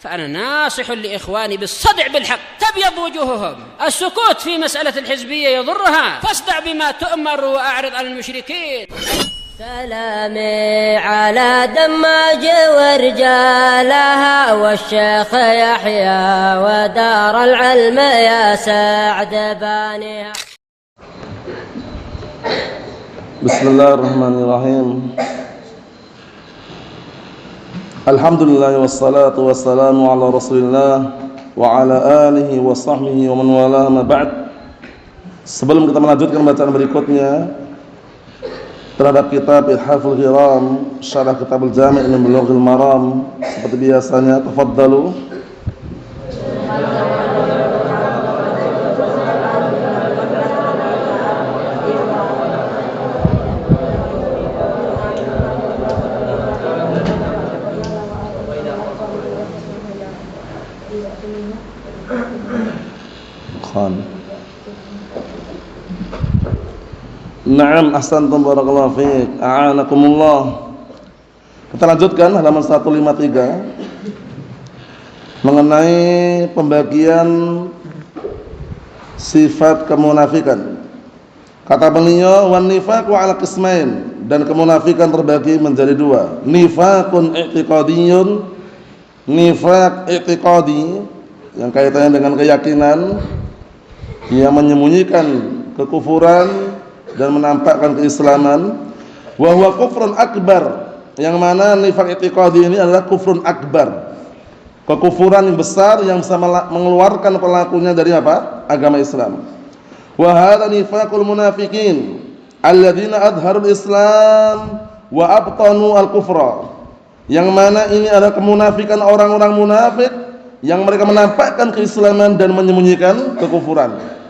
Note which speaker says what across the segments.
Speaker 1: فأنا ناصح لإخواني بالصدع بالحق تبيض وجوههم. السكوت في مسألة الحزبية يضرها، فاصدع بما تؤمر وأعرض عن المشركين.
Speaker 2: سلامي على دماج ورجالها والشيخ يحيى ودار العلم يا سعد بانيها.
Speaker 3: بسم الله الرحمن الرحيم. Alhamdulillah wassalatu wassalamu ala Rasulillah wa ala alihi wa sahbihi wa man wala ma ba'd. Sebelum kita melanjutkan bacaan berikutnya terhadap kitab Ithaful Hiram, syarah kitab al-Jami' min Bulughil Maram, seperti biasanya tafaddalu. Na'am, ahsantum barakallahu fiik. A'anakumullah. Kita lanjutkan halaman 153 mengenai pembagian sifat kemunafikan. Kata beliau, wan nifaqu 'ala qismain, dan kemunafikan terbagi menjadi dua. Nifaqun i'tiqadiyyun, nifaq i'tiqadi yang kaitannya dengan keyakinan, yang menyembunyikan kekufuran dan menampakkan keislaman. Wa huwa kufrun akbar, yang mana nifaq i'tiqadi ini adalah kufrun akbar, kekufuran yang besar yang bisa mengeluarkan pelakunya dari apa? Agama Islam. Wa hadza nifaqul munafiqin alladzina adharul Islam wa abtanu al-kufra, yang mana ini adalah kemunafikan orang-orang munafik yang mereka menampakkan keislaman dan menyembunyikan kekufuran.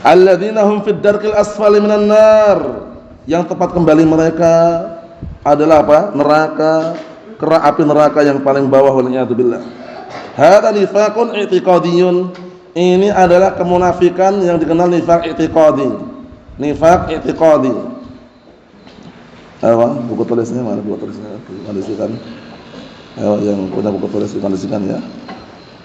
Speaker 3: Alladzina hum fid darkil asfali minan nar, yang tepat kembali mereka adalah apa? Neraka, kerak api neraka yang paling bawah, waliyadzubillah. Hadza nifaqun i'tiqadiyyun, ini adalah kemunafikan yang dikenal nifaq i'tiqadi. Nifaq i'tiqadi. Apa? Buku tulisnya mana? Buku tulisnya kondisikan. Ayo, yang punya buku tulis kondisikan ya.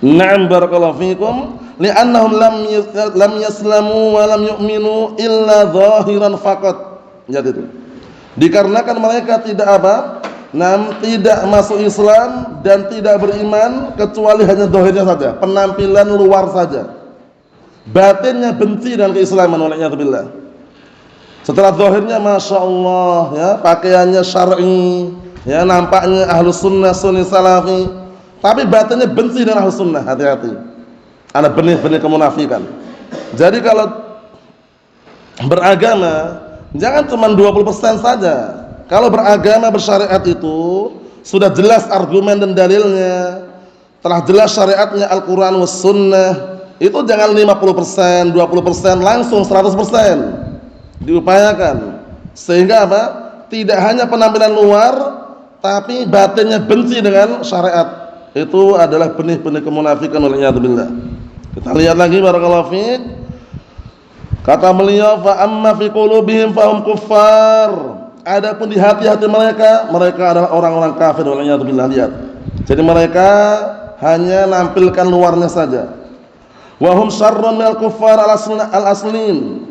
Speaker 3: Na'am barakallahu fikum. Li'annahum lam yaslamu wa lam yu'minu illa zahiran faqat. Lihat itu. Dikarenakan mereka tidak apa? Tidak masuk Islam dan tidak beriman kecuali hanya zahirnya saja, penampilan luar saja. Batinnya benci dengan keislaman, waliyadzubillah. Setelah zahirnya Masya Allah ya, pakaiannya syar'i ya, nampaknya ahlus sunnah sunni salafi, tapi batinnya benci dengan ahlus sunnah. Hati-hati, ada benih-benih kemunafikan. Jadi kalau beragama jangan cuma 20% saja. Kalau beragama bersyariat itu sudah jelas argumen dan dalilnya, telah jelas syariatnya Al-Quran was sunnah, itu jangan 50%, 20%, langsung 100% diupayakan. Sehingga apa? Tidak hanya penampilan luar, tapi batinnya benci dengan syariat. Itu adalah benih-benih kemunafikan, waliyadzubillah. Kita lihat lagi barakallahu fiik. Kata beliau, fa amma fi qulubihim fahum kuffar. Adapun di hati-hati mereka adalah orang-orang kafir, waliyadzubillah. Lihat. Jadi mereka hanya nampilkan luarnya saja. Wa hum syarrun minal kuffar al-asliyin.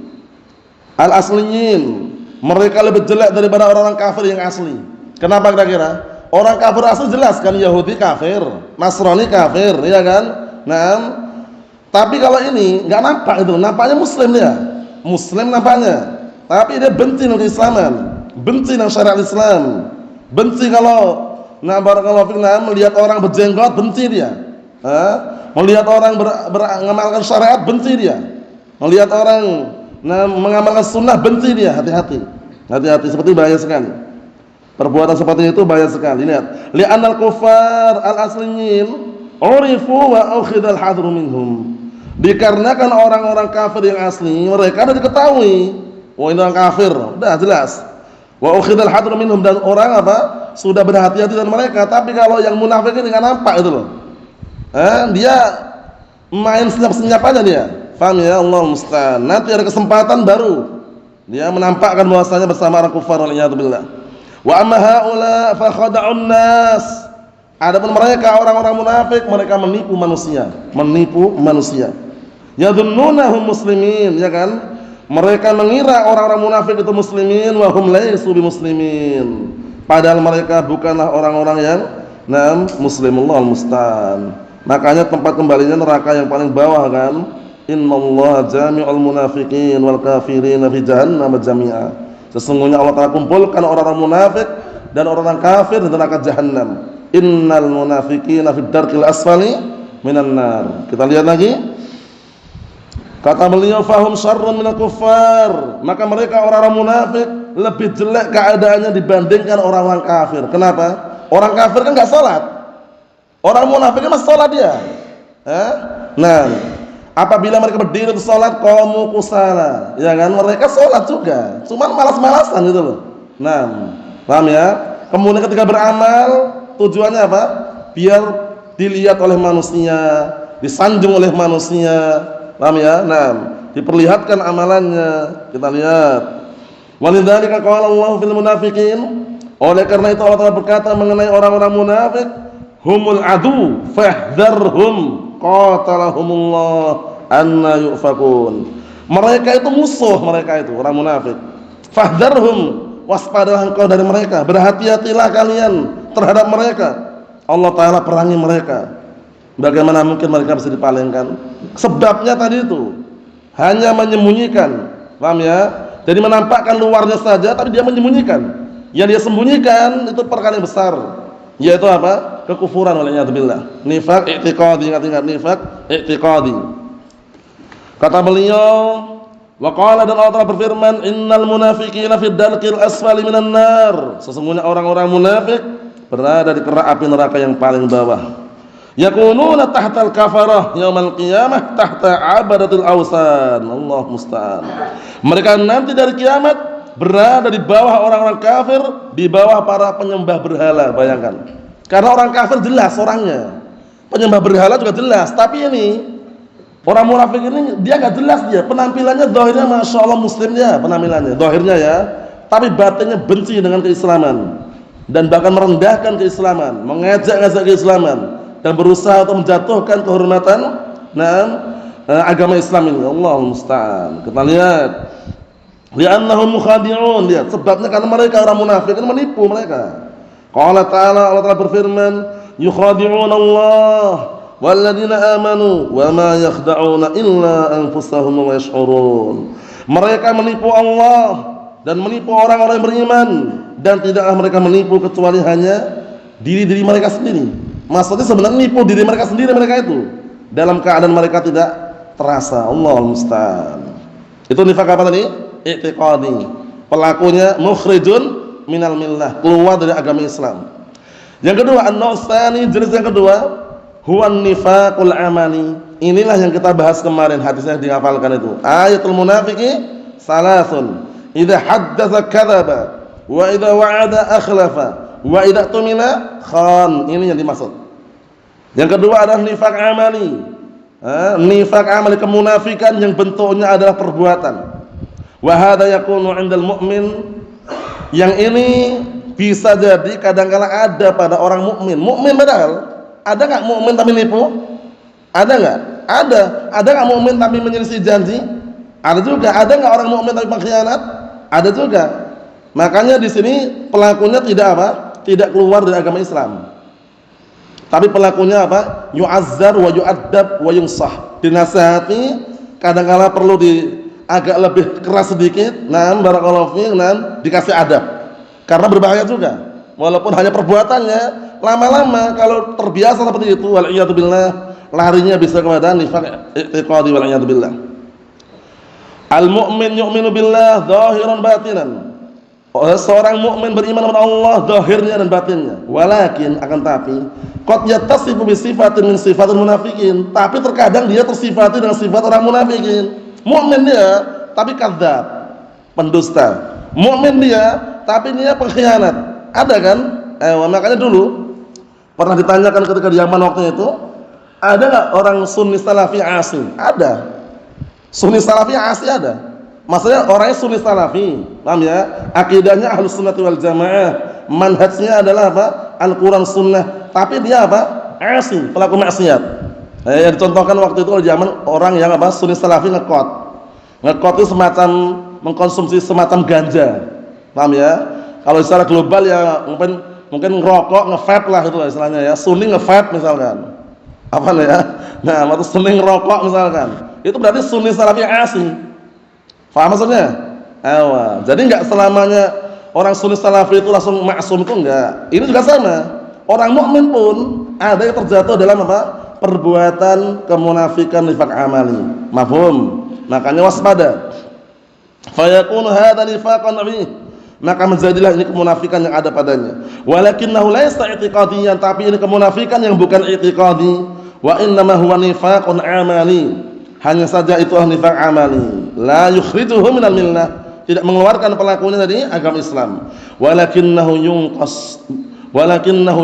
Speaker 3: Al-asliyin. Mereka lebih jelek daripada orang-orang kafir yang asli. Kenapa kira-kira? Orang kafir asli jelas kan, Yahudi kafir, Nasrani kafir, ya kan? Nah, tapi kalau ini enggak nampak itu, nampaknya muslim dia. Muslim nampaknya, tapi dia benci dengan keislaman, benci dengan syariat Islam, benci kalau barakallahu fiik melihat orang berjenggot, benci dia. Melihat orang mengamalkan syariat, benci dia. Melihat orang mengamalkan sunnah, benci dia. Hati-hati, hati-hati, seperti bahaya sekali. Perbuatan seperti itu bahaya sekali. Lihat, li'anal kuffar al-asliyin urifu wa ukhidhal hadru minhum. Dikarenakan orang-orang kafir yang asli, mereka sudah diketahui, oh ini orang kafir, sudah jelas. Wa ukhidhal hadru minhum, dan orang apa? Sudah berhati-hati dengan mereka. Tapi kalau yang munafik ini enggak nampak itu loh. Dia main senyap-senyap aja dia. Paham ya? Allah musta'an. Nanti ada kesempatan baru dia menampakkan bahwasanya bersama orang kufar, waliyadzubillah. Wa amma haula fa khada'un nas. Adapun mereka orang-orang munafik, mereka menipu manusia. Yadhunnunahum muslimin, ya kan? Mereka mengira orang-orang munafik itu muslimin wa hum laysu bimuslimin. Padahal mereka bukanlah orang-orang yang muslimullah al-musta'an. Makanya tempat kembalinya neraka yang paling bawah kan? Innallaha jami'ul munafiqin wal kafirin fi jahannam jami'a. Sesungguhnya Allah Ta'ala kumpulkan orang-orang munafik dan orang-orang kafir di neraka jahannam. Innal munafiqina fid darkil asfali minan nar. Kita lihat lagi. Kata beliau fahum syarrun minal kuffar. Maka mereka orang-orang munafik lebih jelek keadaannya dibandingkan orang-orang kafir. Kenapa? Orang kafir kan enggak salat. Orang munafik kan masih salat dia. Nah, apabila mereka berdiri untuk salat qamu kusala, ya kan? Mereka salat juga, cuman malas-malasan gitu loh. Nah, paham ya? Kemudian ketika beramal tujuannya apa? Biar dilihat oleh manusia, disanjung oleh manusia. Paham ya? Nah, diperlihatkan amalannya. Kita lihat. Walidzalika qala Allahu fil munafiqin. Oleh karena itu Allah Ta'ala berkata mengenai orang-orang munafik, humul adu fahdharhum qatalahumullah anna yufakun. Mereka itu musuh, mereka itu orang munafik. Fahdharhum, waspadalah engkau dari mereka, berhati-hatilah kalian terhadap mereka. Allah Ta'ala perangi mereka. Bagaimana mungkin mereka bisa dipalingkan? Sebabnya tadi itu hanya menyembunyikan, paham ya? Jadi menampakkan luarnya saja, tapi dia menyembunyikan. Yang dia sembunyikan itu perkara yang besar, yaitu apa? Kekufuran waliyadzubillah. Nifaq i'tiqadi, ingat-ingat nifaq i'tiqadi. Kata beliau, wa qala, dan Allah Ta'ala berfirman, innal munafiqina fid darkil asfali minan nar. Sesungguhnya orang-orang munafik berada di kerak api neraka yang paling bawah. Yakununa tahtal kafarah yaumal qiyamah tahta abadatul awsan. Allah musta'an. Mereka nanti dari kiamat berada di bawah orang-orang kafir, di bawah para penyembah berhala. Bayangkan. Karena orang kafir jelas orangnya, penyembah berhala juga jelas. Tapi ini orang munafik ini dia nggak jelas, dia penampilannya zahirnya masya Allah muslimnya, penampilannya zahirnya ya, tapi batinnya benci dengan keislaman dan bahkan merendahkan keislaman, mengajak-ngajak keislaman dan berusaha untuk menjatuhkan kehormatan agama Islam ini. Allahul musta'an. Kita lihat, li'annahum mukhadi'un. Lihat sebabnya karena mereka orang munafik kan menipu mereka. Qala ta'ala, Allah Ta'ala berfirman, yukhadi'un Allah walladzina amanu wa ma yakhda'una illa anfusahum wa yash'urun. Mereka menipu Allah dan menipu orang-orang yang beriman, dan tidaklah mereka menipu kecuali hanya diri-diri mereka sendiri. Maksudnya sebenarnya nipu diri mereka sendiri, mereka itu dalam keadaan mereka tidak terasa. Allahul musta'an. Itu nifaq apa tadi? I'tiqadi. Pelakunya mukhrijun minal millah, keluar dari agama Islam. Yang kedua, an-nawsani, jenis yang kedua, huwa nifaqul amali. Inilah yang kita bahas kemarin, hadisnya dihafalkan itu. Ayatul munafiqi salasun. Idza haddatsa kadzaba wa idza wa'ada akhlafa wa idza tumina khan. Ini yang dimaksud. Yang kedua adalah nifaq amali. Nifaq amali, kemunafikan yang bentuknya adalah perbuatan. Wa hadza yakunu 'indal mu'min. Yang ini bisa jadi kadang-kala ada pada orang mukmin. Mukmin padahal ada enggak mukmin tapi nipu? Ada enggak? Ada. Ada enggak mukmin tapi menyelisih janji? Ada juga. Ada enggak orang mukmin tapi pengkhianat? Ada juga. Makanya di sini pelakunya tidak apa? Tidak keluar dari agama Islam. Tapi pelakunya apa? Yu'azzar wa yu'addab wa yunsah. Dinasihati, kadang-kala perlu agak lebih keras sedikit. Barakallahu fiik, dikasih adab. Karena berbahaya juga. Walaupun hanya perbuatannya, lama-lama kalau terbiasa seperti itu, wal iyadu billah, larinya bisa kepada nifaq i'tiqadi wal iyadu billah. Al-mu'min yu'minu billah zahiran batinan. Seorang mukmin beriman kepada Allah zahirnya dan batinnya. Walakin, akan tapi, qad yattasifu bi sifatin min sifatil munafiqin. Tapi terkadang dia tersifati dengan sifat orang munafikin. Mukmin dia tapi kadzdzab, pendusta. Mukmin dia tapi dia pengkhianat. Ada kan? Makanya dulu pernah ditanyakan ketika di Yaman waktu itu, ada enggak orang Sunni Salafi asi? Ada. Sunni Salafi asi ada. Maksudnya orangnya Sunni Salafi, paham ya? Akidahnya Ahlus Sunnah wal Jamaah, manhajnya adalah apa? Al-Quran Sunnah, tapi dia apa? Asi, pelaku maksiat. Yang dicontohkan waktu itu zaman orang yang apa? Sunni Salafi ngekot. Ngekot itu semacam mengkonsumsi semacam ganja. Paham ya? Kalau secara global ya mungkin ngerokok, nge-vape lah itu istilahnya ya. Sunni nge-vape misalkan. Apa ya? Nah, atau Sunni ngerokok misalkan. Itu berarti Sunni Salafi asi. Paham maksudnya? Ewa. Jadi enggak selamanya orang Sunni Salafi itu langsung maksum, itu enggak. Ini juga sama. Orang mukmin pun ada yang terjatuh dalam apa? Perbuatan kemunafikan nifaq amali. Mafhum? Makanya waspada. Fayakunu hadza nifaqan fi. Maka menjadilah ini kemunafikan yang ada padanya. Walakinnahu laysa i'tiqadiyan, tapi ini kemunafikan yang bukan i'tiqadi. Wa innama huwa nifaqun amali. Hanya saja itu nifaq amali. La yukhrijuhu minal millah. Tidak mengeluarkan pelakunya dari agama Islam. Walakinnahu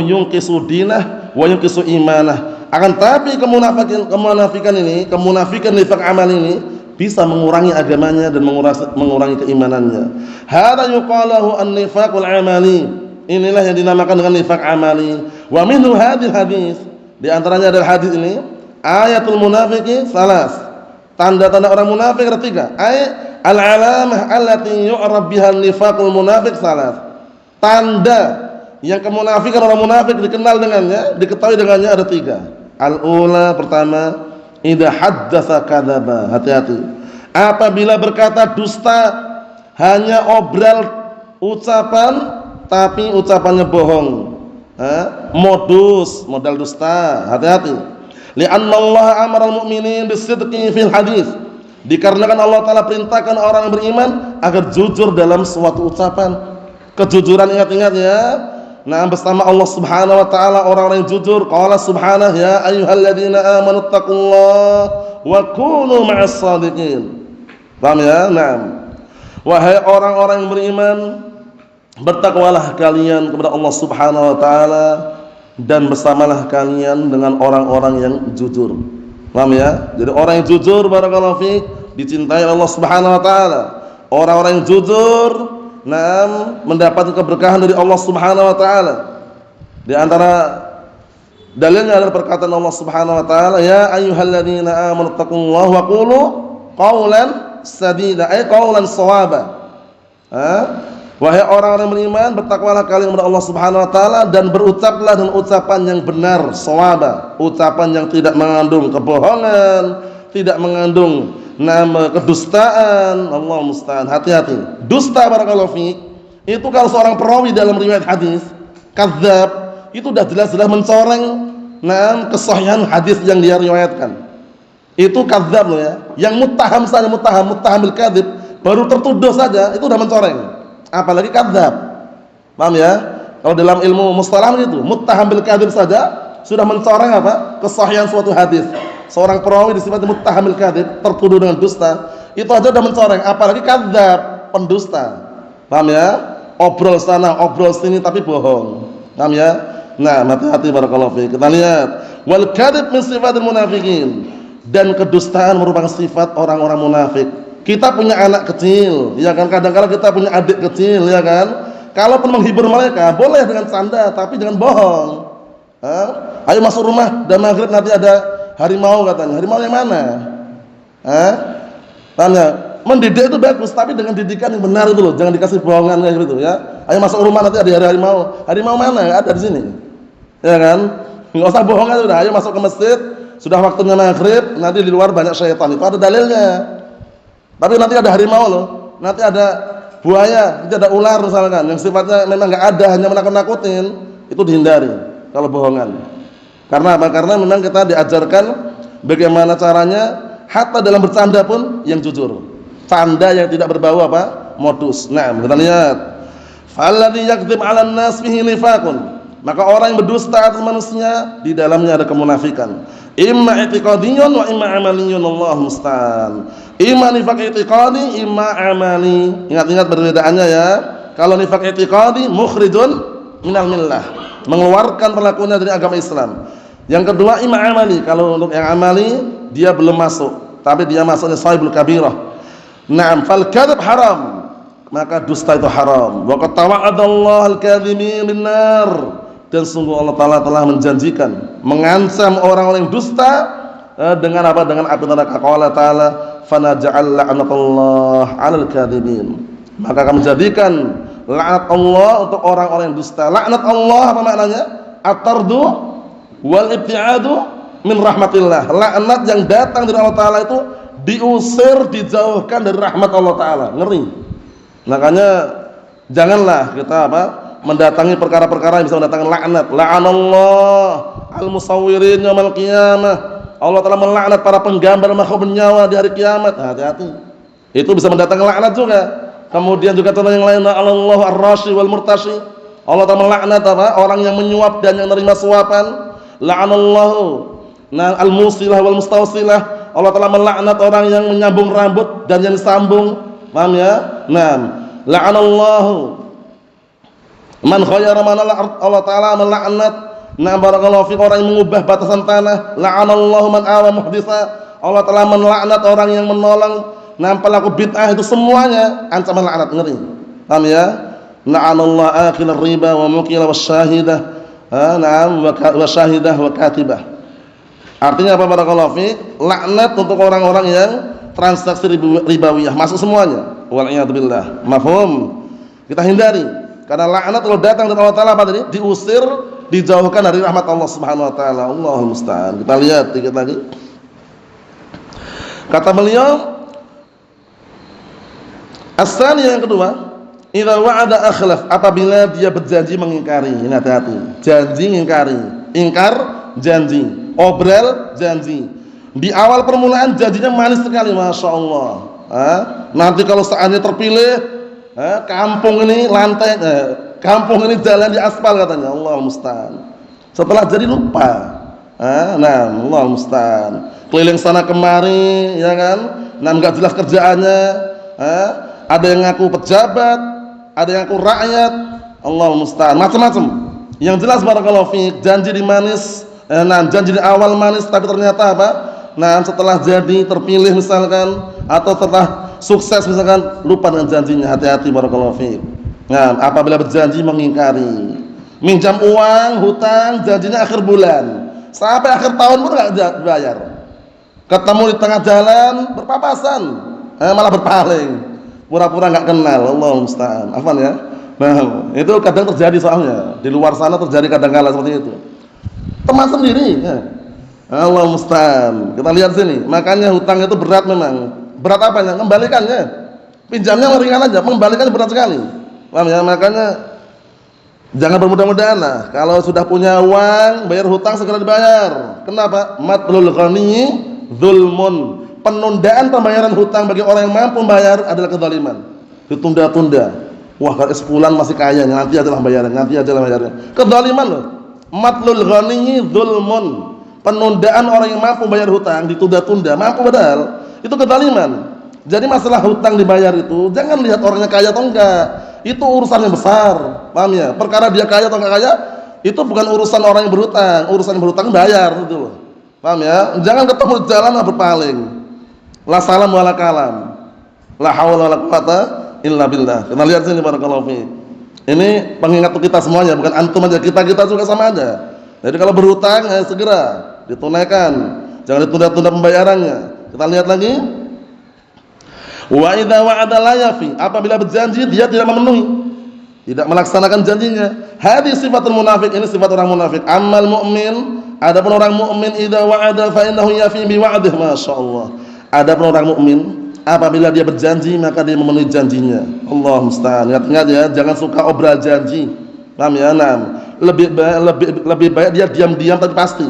Speaker 3: yunqisu dinah wa yunqisu imanah. Akan tapi kemunafikan ini, kemunafikan nifaq amal ini bisa mengurangi agamanya dan mengurangi keimanannya. Hadza yuqalahu an-nifaqul amali. Inilah yang dinamakan dengan nifaq amali. Wa minhu hadhil hadis. Di antaranya adalah hadis ini, ayatul munafiqi salas. Tanda-tanda orang munafik ada 3. Al-alamah allati yu'rab biha nifaqul munafiq salas. Tanda yang kemunafikan orang munafik dikenal dengannya, diketahui dengannya ada 3. Al-ula, pertama, idza haddatsa kadzaba. Hati-hati. Apabila berkata dusta, hanya obral ucapan tapi ucapannya bohong. Modal dusta. Hati-hati. Li'anna Allah amara al-mu'minin bisidqi fil hadis. Dikarenakan Allah Ta'ala perintahkan orang yang beriman agar jujur dalam suatu ucapan. Kejujuran, ingat-ingat ya. Nah, bersama Allah Subhanahu wa taala orang-orang yang jujur. Qala subhanahu ya ayyuhalladzina amanu taqullaha wa kunu ma'as shadiqin. Paham ya? Naam. Wahai orang-orang yang beriman, bertakwalah kalian kepada Allah Subhanahu wa taala dan bersamalah kalian dengan orang-orang yang jujur. Paham ya? Jadi orang yang jujur barakallahu fiik dicintai Allah Subhanahu wa taala. Orang-orang yang jujur mendapatkan keberkahan dari Allah Subhanahu wa taala. Di antara dalilnya adalah perkataan Allah Subhanahu wa taala, ya ayyuhalladzina amanu taqullaha wa qulu qawlan sadida, ay qawlan shawaba. Wahai orang-orang beriman, bertakwalah kalian kepada Allah Subhanahu wa taala dan berucaplah dengan ucapan yang benar, shawaba, ucapan yang tidak mengandung kebohongan, tidak mengandung kedustaan. Allah musta'an. Hati-hati. Dusta barakallahu fiik. Itu kalau seorang perawi dalam riwayat hadis, kadzdzab, itu sudah jelas-jelas mencoreng kesahihan hadis yang dia riwayatkan. Itu kadzdzab loh ya. Yang muttaham saja, muttaham bil kadzib, baru tertuduh saja itu sudah mencoreng. Apalagi kadzdzab. Paham ya? Kalau dalam ilmu mustalah itu, muttaham bil kadzib saja sudah mencoreng apa? Kesahihan suatu hadis. Seorang perawi disifati muttaham bil kadzib, tertuduh dengan dusta, itu aja sudah mencoreng, apalagi kadzdzab, pendusta. Paham ya? Obrol sana, obrol sini tapi bohong. Paham ya? Nah, hati-hati barakallahu fiik. Kita lihat, wal kadzib min sifatil munafiqin. Dan kedustaan merupakan sifat orang-orang munafik. Kita punya anak kecil, ya kan? Kadang-kadang kita punya adik kecil, ya kan? Kalaupun menghibur mereka, boleh dengan canda, tapi jangan bohong. Ayo masuk rumah, dan maghrib nanti ada harimau katanya. Harimau yang mana? Tanya. Mendidik itu bagus, tapi dengan didikan yang benar itu loh. Jangan dikasih bohongan kayak gitu ya. Ayo masuk rumah nanti ada harimau. Harimau mana? Ada di sini. Ya kan? Enggak usah bohong aja udah. Ayo masuk ke masjid, sudah waktunya maghrib, nanti di luar banyak syaitan. Itu ada dalilnya. Tapi nanti ada harimau loh. Nanti ada buaya, nanti ada ular misalkan yang sifatnya memang enggak ada, hanya menakut-nakutin. Itu dihindari kalau bohongan. Karena apa? Karena memang kita diajarkan bagaimana caranya hatta dalam bercanda pun yang jujur. Canda yang tidak berbau apa? Modus. Nah, kita lihat. Falladzi yakdzib 'alan nas fihi nifaqun. Maka orang yang berdusta atas manusia di dalamnya ada kemunafikan. Imma i'tiqadiyyun wa imma 'amaliyyun, Allah musta'an. Imma nifaq i'tiqadi, imma 'amali. Ingat-ingat perbedaannya ya. Kalau nifaq i'tiqadi mukhrijun minal millah, mengeluarkan pelakunya dari agama Islam. Yang kedua imma 'amali. Kalau untuk yang amali dia belum masuk, tapi dia masuknya sahibul kabirah. Naam, fal kadzib haram, maka dusta itu haram. Wa qad tawa'adallahu al-kadzimin bin nar, Dan sungguh Allah Ta'ala telah menjanjikan, mengancam orang-orang yang dusta dengan apa? Dengan api neraka. Qala Ta'ala, "Fanaj'al la'natallah 'alal kadhibin." Maka akan menjadikan laknat Allah untuk orang-orang yang dusta. Laknat Allah apa maknanya? At-tardu wal ibtiadu min rahmatillah. Laknat yang datang dari Allah Ta'ala itu diusir, dijauhkan dari rahmat Allah Ta'ala. Ngeri. Makanya janganlah kita apa? Mendatangi perkara-perkara yang bisa mendatangkan laknat. La'anallah al-musawwirin yaumil qiyamah. Allah Ta'ala melaknat para penggambar makhluk bernyawa di hari kiamat. Hati-hati. Itu bisa mendatangkan laknat juga. Kemudian juga contoh yang lain, Allah ar-rashi wal murtashi. Allah Ta'ala melaknat apa? Orang yang menyuap dan yang menerima suapan. La'anallahu al-musilah wal mustawsilah. Allah Ta'ala melaknat orang yang menyambung rambut dan yang disambung. Paham ya? La'anallahu man khayyara man Allah Ta'ala melaknat barakallahu fiik orang yang mengubah batasan tanah. La'anallahu man awa muhditsa. Allah Ta'ala melaknat orang yang menolong pelaku bid'ah. Itu semuanya ancaman laknat, ngeri. Paham ya? La'anallahu akil riba wa mukila wasyahidah. Wasyahidah wa katibah. Artinya apa barakallahu fiik? Laknat untuk orang-orang yang transaksi ribawiyah, masuk semuanya. Wal iyad billah. Mafhum? Kita hindari. Karena laknat kalau datang dari Allah Ta'ala apa tadi? Diusir, dijauhkan dari rahmat Allah Subhanahu wa taala. Allahul musta'an. Kita lihat dikit lagi. Kata beliau, as-tsaniyah yang kedua, idza wa'ada akhlaf, apabila dia berjanji mengingkari. Ini hati-hati. Janji ingkari. Ingkar janji. Obrol janji. Di awal permulaan janjinya manis sekali, masya Allah. Nanti kalau seandainya terpilih, kampung ini lantai, kampung ini jalan di aspal katanya. Allah musta'an. Setelah jadi lupa. Allah musta'an. Keliling sana kemari, ya kan? Nggak jelas kerjaannya. Ada yang ngaku pejabat, ada yang ngaku rakyat. Allah musta'an. Macam-macam. Yang jelas barakallahu fiik, janji di manis. Janji di awal manis, tapi ternyata apa? Setelah jadi terpilih misalkan, atau setelah sukses misalkan, lupa dengan janjinya. Hati-hati barakallahu fiik. Apabila berjanji mengingkari. Minjam uang, hutang, janjinya akhir bulan. Sampai akhir tahun pun enggak dibayar. Ketemu di tengah jalan, berpapasan, malah berpaling. Pura-pura enggak kenal. Allahumma musta'an. Afwan ya. Itu kadang terjadi soalnya. Di luar sana terjadi kadang-kala seperti itu. Teman sendiri, ya. Allah musta'an. Kita lihat sini. Makanya hutang itu berat memang. Berat apanya? Kembalikannya. Pinjamnya ringan aja, mengembalikannya berat sekali. Paham ya? Makanya jangan bermudah-mudahan lah. Kalau sudah punya uang, bayar hutang segera dibayar. Kenapa? Matlul ghani zulmun. Penundaan pembayaran hutang bagi orang yang mampu membayar adalah kezaliman. Ditunda-tunda. Wah, kalau sebulan masih kaya, nanti aja lah bayarnya, nanti aja lah bayarnya. Kezaliman loh. Matlul ghani zulmun. Penundaan orang yang mampu bayar hutang ditunda-tunda, mampu padahal, itu kezaliman. Jadi masalah hutang dibayar itu jangan lihat orangnya kaya atau enggak. Itu urusan yang besar. Paham ya? Perkara dia kaya atau enggak kaya itu bukan urusan orang yang berhutang. Urusan yang berhutang bayar gitu loh. Paham ya? Jangan ketemu di jalan berpaling. La salam wa la kalam. La haula wa la quwata illa billah. Kita lihat sini barakallahu fiik. Ini pengingat untuk kita semuanya, bukan antum aja, kita juga sama aja. Jadi kalau berhutang segera ditunaikan, jangan ditunda-tunda pembayarannya. Kita lihat lagi. Wa idza wa'ada la yafi, apabila berjanji dia tidak memenuhi, tidak melaksanakan janjinya. Hadis sifatul munafik, ini sifat orang munafik. Amal mu'min, adapun orang mukmin idza wa'ada fa innahu yafi bi wa'dih, masyaallah. Adapun orang mukmin apabila dia berjanji maka dia memenuhi janjinya. Allah musta'an. Ingat ya, jangan suka obral janji. Paham ya? Lebih baik dia diam-diam tapi pasti.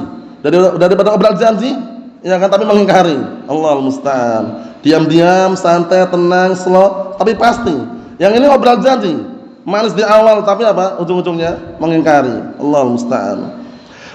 Speaker 3: Daripada obral janji, ya kan, tapi mengingkari. Allahul musta'an. Diam-diam, santai, tenang, slow, tapi pasti. Yang ini obral janji, manis di awal, tapi apa? Ujung-ujungnya mengingkari. Allahul musta'an.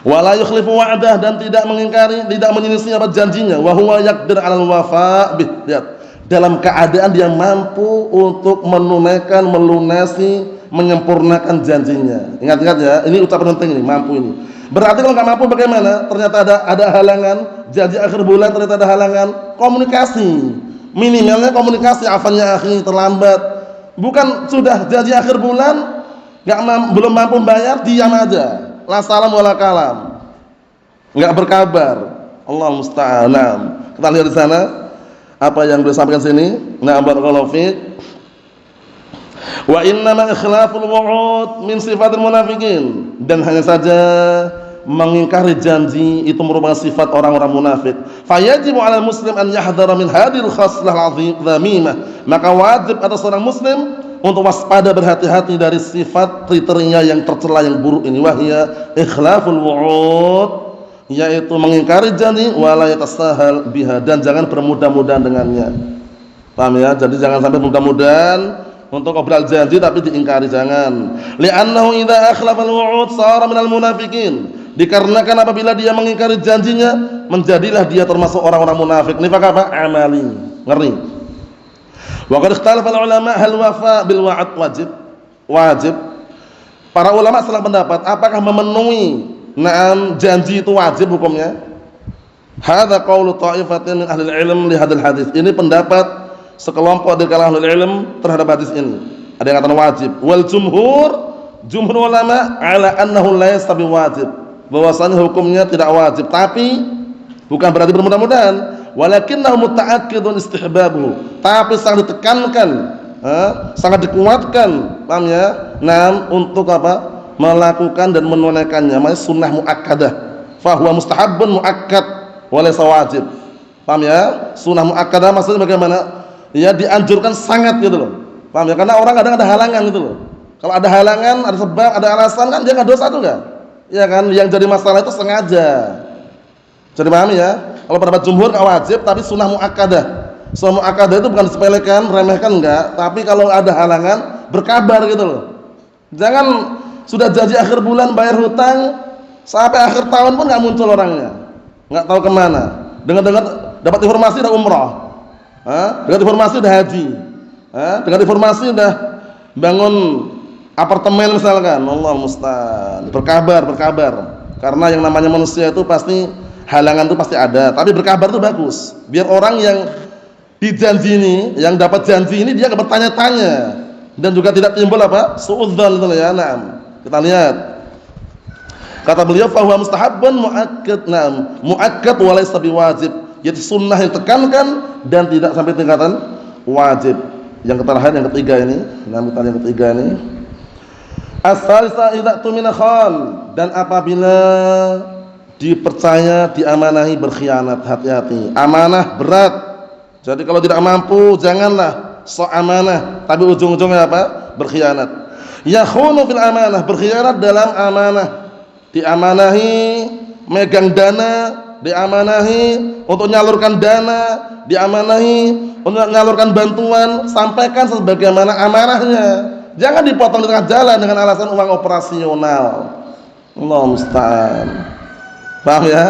Speaker 3: Wala yukhlifu wa'dah, dan tidak mengingkari, tidak menyelisih apa janjinya. Wa huwa yaqdir 'alal wafa' bih. Lihat, dalam keadaan dia mampu untuk menunaikan, melunasi, menyempurnakan janjinya. Ingat-ingat ya, ini ucapan penting ini, mampu ini. Berarti kalau nggak mampu bagaimana? Ternyata ada halangan, janji akhir bulan ternyata ada halangan, komunikasi. Minimalnya komunikasi, afannya akhir terlambat. Bukan sudah janji akhir bulan, belum mampu bayar, diam aja. la salam wala kalam. Enggak berkabar. Allah musta'an. Kita lihat di sana apa yang beliau sampaikan sini. Barakallahu fiik. Wa innama ikhlaful wu'ud min sifatil munafiqin, dan hanya saja mengingkari janji itu merupakan sifat orang-orang munafik. Fayajibu 'alal muslim an yahdhara min hadhil khaslah 'azimah. Maka wajib atas seorang muslim untuk waspada, berhati-hati dari sifat kriteria yang tercela, yang buruk ini. Wahya ikhlaful wu'ud, yaitu mengingkari janji, wala yatasahal biha, dan jangan bermudah-mudahan dengannya. Paham ya? Jadi jangan sampai mudah-mudahan untuk obrol janji tapi diingkari, jangan. Li'annahu idza akhlafal wu'ud sara minal munafiqin. Dikarenakan apabila dia mengingkari janjinya, menjadilah dia termasuk orang-orang munafik. Nifaq apa? Amali. Ngeri. Wa qad ikhtalafa ulama hal wafa bil wa'd wajib. Para ulama salah pendapat apakah memenuhi janji itu wajib hukumnya. Hadza qaulu ta'ifatin min ahli ilm li hadzal hadis. Ini pendapat sekelompok dari kalangan ahli ilm terhadap hadis ini. Ada yang katakan wajib. Wal jumhur ulama ala annahu laysa biwajib, bahwasanya hukumnya tidak wajib, tapi bukan berarti bermudah-mudahan. Walakinnahu muta'akkidun istihbabuhu, tapi sangat ditekankan, sangat dikuatkan, paham ya? Untuk apa? Melakukan dan menunaikannya, namanya sunnah muakkadah. Fa huwa mustahabbun muakkad wa laysa wajib. Paham ya? Sunnah muakkadah maksudnya bagaimana? Ya dianjurkan sangat gitu loh. Paham ya? Karena orang kadang ada halangan gitu loh. Kalau ada halangan, ada sebab, ada alasan, kan dia enggak dosa juga. Ya kan? Yang jadi masalah itu sengaja. Jadi paham ya? Kalau pendapat jumhur enggak wajib, tapi sunnah muakkadah. Sunnah muakkadah itu bukan disepelekan, remehkan enggak, tapi kalau ada halangan berkabar gitu loh. Jangan sudah janji akhir bulan bayar hutang, sampai akhir tahun pun enggak muncul orangnya. Enggak tahu kemana. Dengar-dengar dapat informasi udah umrah. Dengan informasi udah haji, dengan informasi udah bangun apartemen misalkan. Allah musta'an. Berkabar. Karena yang namanya manusia itu pasti halangan itu pasti ada, tapi berkabar itu bagus. Biar orang yang dijanji ini, yang dapat janji ini, dia enggak bertanya-tanya dan juga tidak timbul apa? Suudzon itu ya. Kita lihat. Kata beliau fa huwa mustahabbun muakkad wa laysa biwajib. Jadi sunnah yang tekankan dan tidak sampai tingkatan wajib. Yang terakhir, yang ketiga ini, yang ketiga ini, as-salisa idza tumina khan, dan apabila dipercaya, diamanahi, berkhianat, hati-hati. Amanah berat. Jadi kalau tidak mampu janganlah sok amanah, tapi ujung-ujungnya apa? Berkhianat. Yakhunu fil amanah, berkhianat dalam amanah. Diamanahi megang dana, diamanahi untuk menyalurkan dana, diamanahi untuk menyalurkan bantuan, sampaikan sebagaimana amanahnya. Jangan dipotong di tengah jalan dengan alasan uang operasional. Allah musta'an. Paham ya?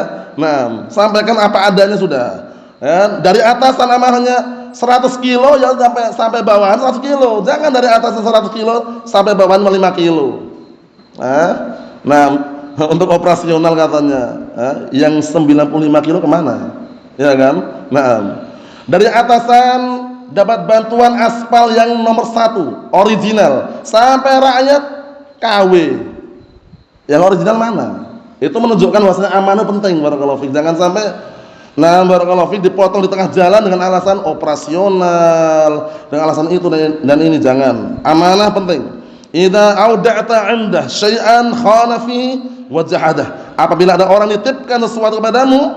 Speaker 3: Sampaikan apa adanya sudah. Ya, dari atasan amanahnya 100 kilo ya sampai bawahan 100 kilo. Jangan dari atasan 100 kilo sampai bawahan 5 kilo. Untuk operasional katanya, yang 95 kilo kemana? Ya kan? Dari atasan dapat bantuan aspal yang nomor 1 original, sampai rakyat KW. Yang original mana? Itu menunjukkan bahwasanya amanah penting. Barakallahu fiik. Jangan sampai barakallahu fiik dipotong di tengah jalan dengan alasan operasional, dengan alasan itu dan ini, jangan. Amanah penting. Idza auda'ta 'indah syai'an khana fi wa jahadah. Apabila ada orang nitipkan sesuatu kepadamu,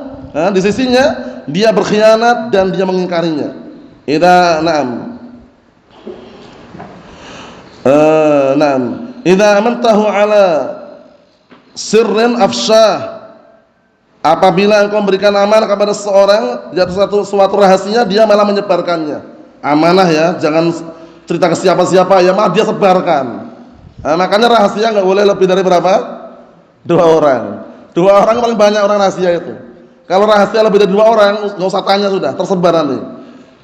Speaker 3: di sisinya dia berkhianat dan dia mengingkarinya. Idza amantahu ala sirrin afshah. Apabila engkau memberikan amanah kepada seorang di atas suatu rahasia, dia malah menyebarkannya. Amanah ya, jangan cerita ke siapa-siapa ya, malah dia sebarkan. Makanya rahasia enggak boleh lebih dari berapa? 2 orang. 2 orang paling banyak orang rahasia itu. Kalau rahasia lebih dari 2 orang, enggak usah tanya sudah, tersebar nanti.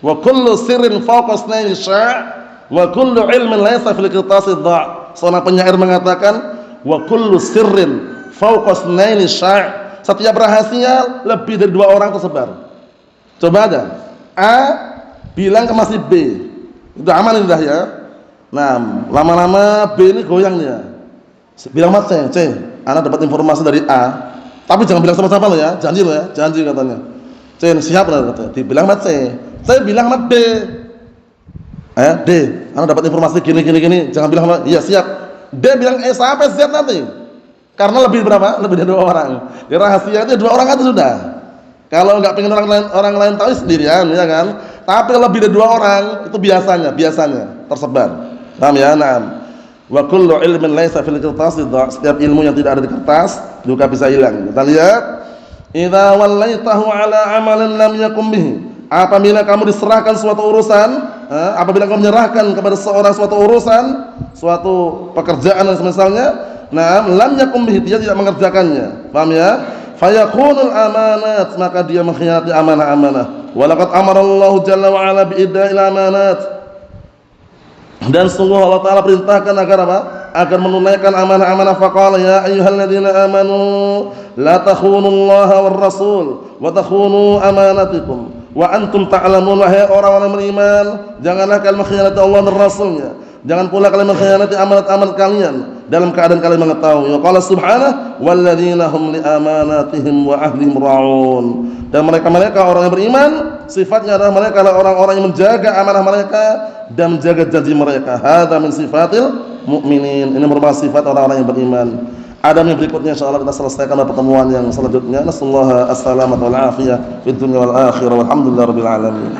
Speaker 3: Wa kullu sirrin fawqa isnaini sya' wa kullu ilmin laysa fil qitasi dha'. Seorang penyair mengatakan, wa kullu sirrin fawqa isnaini sya'. Setiap rahasia lebih dari 2 orang tersebar. Coba aja. A bilang ke masih B. Itu aman ini dah ya. Lama-lama B ini goyang dia. Bilang mas C. ana dapat informasi dari A, tapi jangan bilang sama siapa lo ya, janji lo ya, janji katanya. C, siap lah katanya. Dibilang sama C bilang sama D. D, ana dapat informasi gini, jangan bilang sama, iya siap. D bilang sampai Z nanti. Karena lebih berapa? Lebih dari 2 orang. Di rahasia itu 2 orang itu sudah. Kalau nggak pengen orang lain tahu sendirian, ya kan? Tapi lebih dari 2 orang itu biasanya tersebar. Paham ya? Naam. Wa kullu ilmin laisa fil kertas, setiap ilmu yang tidak ada di kertas juga bisa hilang. Kita lihat, idza wallaitahu ala amalin lam yakum bihi. Apabila kamu diserahkan suatu urusan, apabila kamu menyerahkan kepada seorang suatu urusan, suatu pekerjaan dan semisalnya, lam yakum bihi, dia tidak mengerjakannya. Paham ya? Fayakunul amanat, maka dia mengkhianati amanah-amanah. Walaqad amara Allah jalla wa ala bi'ida'il amanat. Dan sungguh Allah Ta'ala perintahkan agar apa? Agar menunaikan amanah-amanah. Faqala ya ayyuhalladzina amanu la takhunullaha war rasul wa takhunu amanatikum wa antum ta'lamun. Wahai orang-orang beriman, janganlah kalian mengkhianati Allah dan Rasulnya, jangan pula kalian mengkhianati amanat-amanat kalian dalam keadaan kalian mengetahui. Wa qala subhanahu walladzina hum li amanatihim wa ahdihim ra'un. Dan mereka orang yang beriman sifatnya adalah mereka adalah orang-orang yang menjaga amanah mereka dan menjaga janji mereka. Hadza min sifatil mu'minin. Ini merupakan sifat orang-orang yang beriman. Adab yang berikutnya insyaallah kita selesaikan pada pertemuan yang selanjutnya. Nasallahu as-salamata wal afiyah fid dunya wal akhirah. Walhamdulillahirabbil alamin.